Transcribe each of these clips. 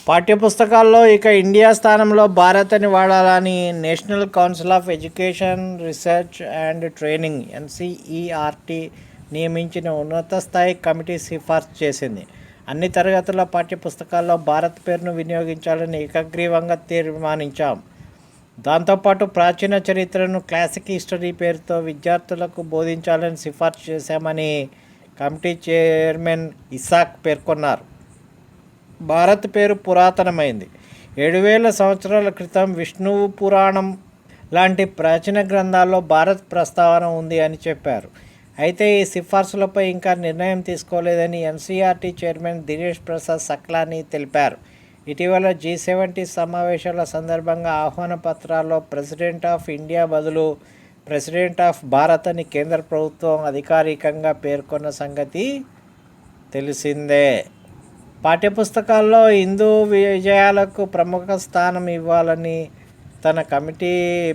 పాఠ్యపుస్తకాల్లో ఇక ఇండియా స్థానంలో భారత్ అని వాడాలని national council of education research and training NCERT నియమించిన ఉన్నత స్థాయి కమిటీ సిఫార్సు చేసింది. అన్ని తరగతుల పాఠ్యపుస్తకాల్లో భారత్ పేరును వినియోగించాలని ఏకగ్రీవంగా తీర్మానించాం. దాంతోపాటు ప్రాచీన చరిత్రను క్లాసిక్ హిస్టరీ పేరుతో విద్యార్థులకు బోధించాలని సిఫార్సు చేశామని కమిటీ చైర్మన్ ఇసాక్ పేర్కొన్నారు. భారత్ పేరు పురాతనమైంది. 7000 సంవత్సరాల క్రితం విష్ణువు పురాణం లాంటి ప్రాచీన గ్రంథాల్లో భారత్ ప్రస్తావన ఉంది అని చెప్పారు. అయితే ఈ సిఫార్సులపై ఇంకా నిర్ణయం తీసుకోలేదని ఎన్సీఆర్టీ చైర్మన్ దినేష్ ప్రసాద్ సక్లాని తెలిపారు. ఇటీవల G70 సమావేశాల సందర్భంగా ఆహ్వాన పత్రాల్లో ప్రెసిడెంట్ ఆఫ్ ఇండియా బదులు ప్రెసిడెంట్ ఆఫ్ భారత్ అని కేంద్ర ప్రభుత్వం అధికారికంగా పేర్కొన్న సంగతి తెలిసిందే. పాఠ్యపుస్తకాల్లో హిందూ విజయాలకు ప్రముఖ స్థానం ఇవ్వాలని తన కమిటీ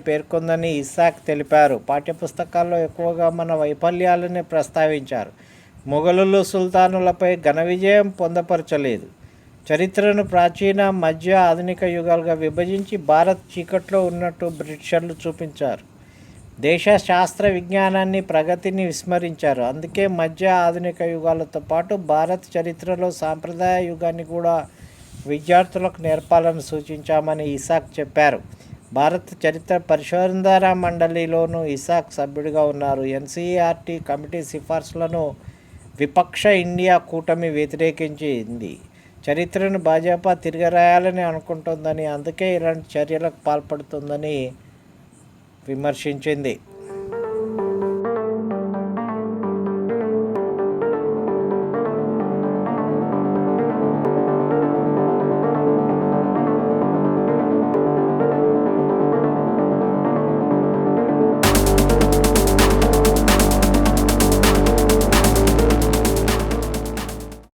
పేర్కొందని ఇసాక్ తెలిపారు. పాఠ్యపుస్తకాల్లో ఎక్కువగా మన వైఫల్యాలని ప్రస్తావించారు. మొఘలులు సుల్తానులపై ఘన విజయం పొందపరచలేదు. చరిత్రను ప్రాచీన, మధ్య, ఆధునిక యుగాలుగా విభజించి భారత్ చీకట్లో ఉన్నట్టు బ్రిటిషర్లు చూపించారు. దేశ శాస్త్ర విజ్ఞానాన్ని, ప్రగతిని విస్మరించారు. అందుకే మధ్య, ఆధునిక యుగాలతో పాటు భారత్ చరిత్రలో సాంప్రదాయ యుగాన్ని కూడా విద్యార్థులకు నేర్పాలని సూచించామని ఇసాక్ చెప్పారు. భారత చరిత్ర పరిశోధన మండలిలోనూ ఇసాక్ సభ్యుడిగా ఉన్నారు. ఎన్సీఆర్టీ కమిటీ సిఫార్సులను విపక్ష ఇండియా కూటమి వ్యతిరేకించింది. చరిత్రను భాజపా తిరగరాయాలని అనుకుంటోందని, అందుకే ఇలాంటి చర్యలకు పాల్పడుతుందని విమర్శించింది.